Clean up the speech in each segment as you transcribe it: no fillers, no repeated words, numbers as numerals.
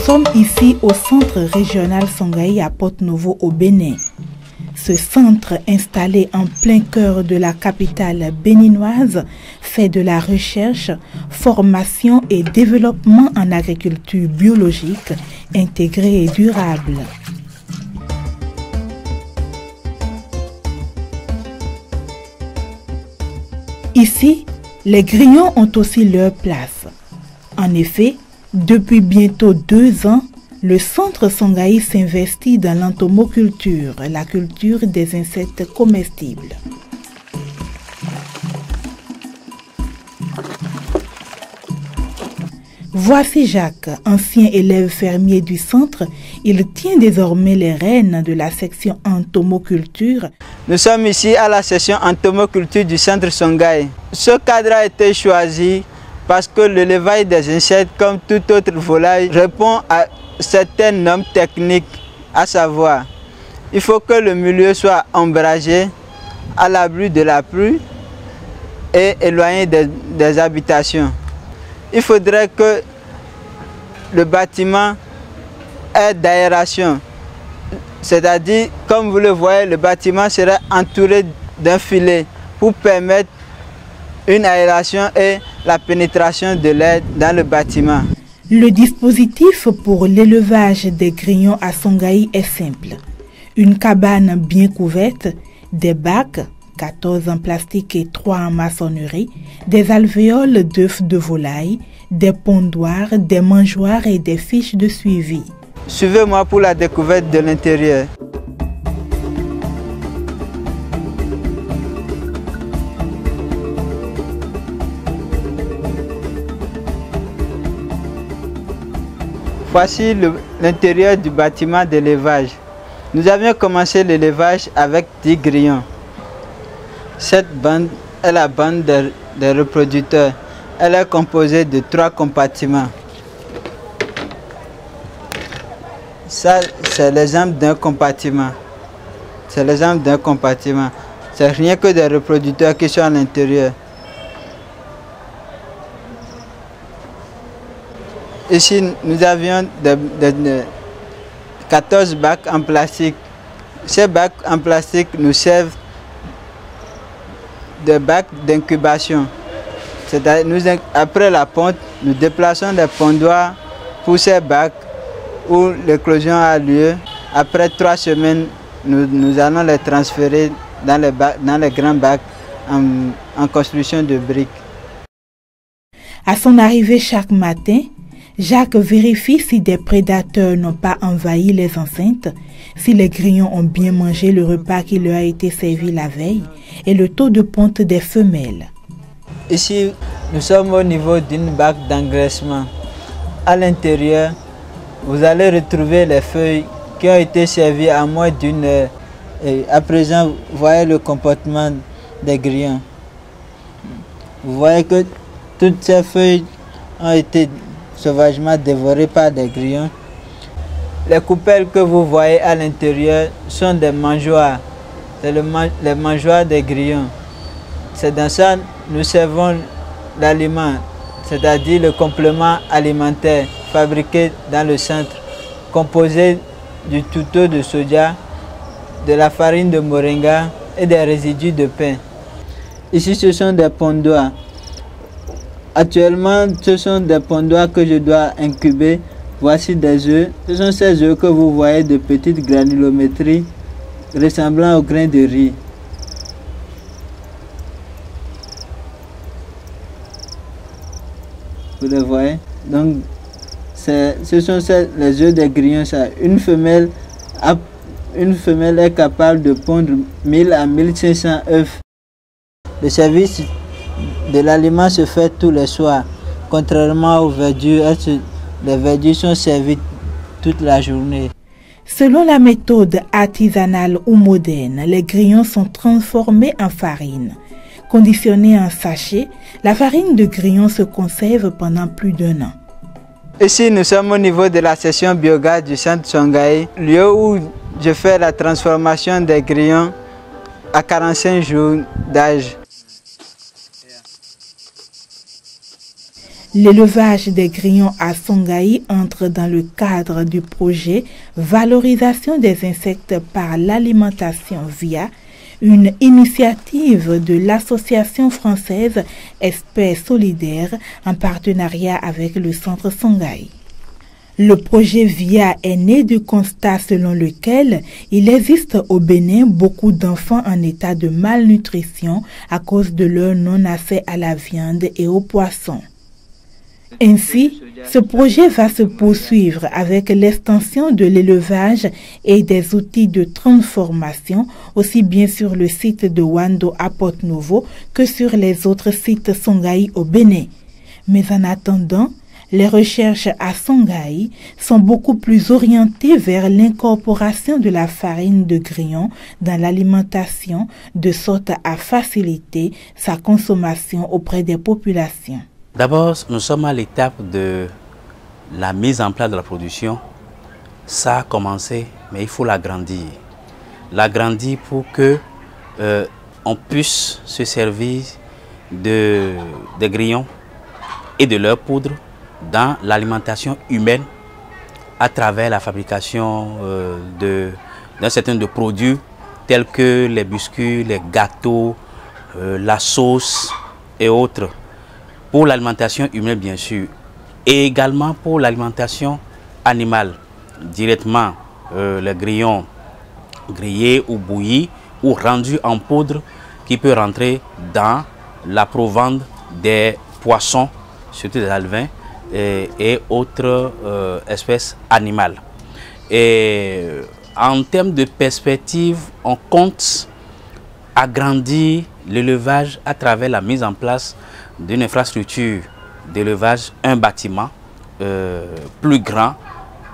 sommes ici au centre régional Songaï à Porto-Novo au Bénin. Ce centre, installé en plein cœur de la capitale béninoise, fait de la recherche, formation et développement en agriculture biologique, intégrée et durable. Ici, les grillons ont aussi leur place. En effet, depuis bientôt 2 ans, le centre Songaï s'investit dans l'entomoculture, la culture des insectes comestibles. Voici Jacques, ancien élève fermier du centre. Il tient désormais les rênes de la section entomoculture. Nous sommes ici à la section entomoculture du centre Songaï. Ce cadre a été choisi parce que l'élevage des insectes, comme toute autre volaille, répond à certaines normes techniques, à savoir, il faut que le milieu soit ombragé, à l'abri de la pluie et éloigné des habitations. Il faudrait que le bâtiment ait d'aération, c'est-à-dire, comme vous le voyez, le bâtiment serait entouré d'un filet pour permettre une aération et la pénétration de l'air dans le bâtiment. Le dispositif pour l'élevage des grillons à Songaï est simple. Une cabane bien couverte, des bacs, 14 en plastique et 3 en maçonnerie, des alvéoles d'œufs de volaille, des pondoirs, des mangeoires et des fiches de suivi. Suivez-moi pour la découverte de l'intérieur. Voici l'intérieur du bâtiment d'élevage. Nous avions commencé l'élevage avec 10 grillons. Cette bande est la bande des reproducteurs. Elle est composée de 3 compartiments. Ça, c'est l'exemple d'un compartiment. C'est l'exemple d'un compartiment. C'est rien que des reproducteurs qui sont à l'intérieur. Ici, nous avions 14 bacs en plastique. Ces bacs en plastique nous servent de bacs d'incubation. C'est-à-dire, après la ponte, nous déplaçons des pondoirs pour ces bacs où l'éclosion a lieu. Après 3 semaines, nous allons les transférer dans les grands bacs en construction de briques. À son arrivée chaque matin, Jacques vérifie si des prédateurs n'ont pas envahi les enceintes, si les grillons ont bien mangé le repas qui leur a été servi la veille et le taux de ponte des femelles. Ici, nous sommes au niveau d'une bac d'engraissement. À l'intérieur, vous allez retrouver les feuilles qui ont été servies à moins d'1 heure. Et à présent, vous voyez le comportement des grillons. Vous voyez que toutes ces feuilles ont été sauvagement dévorées par des grillons. Les coupelles que vous voyez à l'intérieur sont des mangeoires. C'est les mangeoires des grillons. C'est dans ça que nous servons l'aliment, c'est-à-dire le complément alimentaire fabriqué dans le centre, composé du touto de soja, de la farine de moringa et des résidus de pain. Ici, ce sont des pondoirs. Actuellement, ce sont des pondoirs que je dois incuber. Voici des œufs. Ce sont ces œufs que vous voyez de petite granulométrie ressemblant au grain de riz. Vous les voyez? Donc, ce sont les œufs des grillons. Une femelle est capable de pondre 1000 à 1500 œufs. Le service de l'aliment se fait tous les soirs. Contrairement aux verdures, les verdures sont servies toute la journée. Selon la méthode artisanale ou moderne, les grillons sont transformés en farine. Conditionnée en sachet, la farine de grillon se conserve pendant plus d'1 an. Ici, nous sommes au niveau de la section biogaz du centre Songaï, lieu où je fais la transformation des grillons à 45 jours d'âge. L'élevage des grillons à Songaï entre dans le cadre du projet Valorisation des insectes par l'alimentation via une initiative de l'association française Espèces Solidaires en partenariat avec le centre Songaï. Le projet VIA est né du constat selon lequel il existe au Bénin beaucoup d'enfants en état de malnutrition à cause de leur non-accès à la viande et aux poissons. Ainsi, ce projet va se poursuivre avec l'extension de l'élevage et des outils de transformation, aussi bien sur le site de Wando à Porte-Nouveau que sur les autres sites Songaï au Bénin. Mais en attendant, les recherches à Songaï sont beaucoup plus orientées vers l'incorporation de la farine de grillon dans l'alimentation de sorte à faciliter sa consommation auprès des populations. D'abord, nous sommes à l'étape de la mise en place de la production. Ça a commencé, mais il faut l'agrandir. L'agrandir pour que on puisse se servir des grillons et de leur poudre dans l'alimentation humaine à travers la fabrication d'un certain nombre de produits tels que les biscuits, les gâteaux, la sauce et autres. Pour l'alimentation humaine bien sûr, et également pour l'alimentation animale, directement les grillons grillés ou bouillis ou rendus en poudre qui peut rentrer dans la provende des poissons, surtout des alevins et autres espèces animales. Et en termes de perspective, on compte agrandir l'élevage à travers la mise en place d'une infrastructure d'élevage, un bâtiment plus grand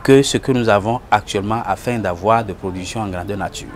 que ce que nous avons actuellement afin d'avoir des productions en grandeur nature.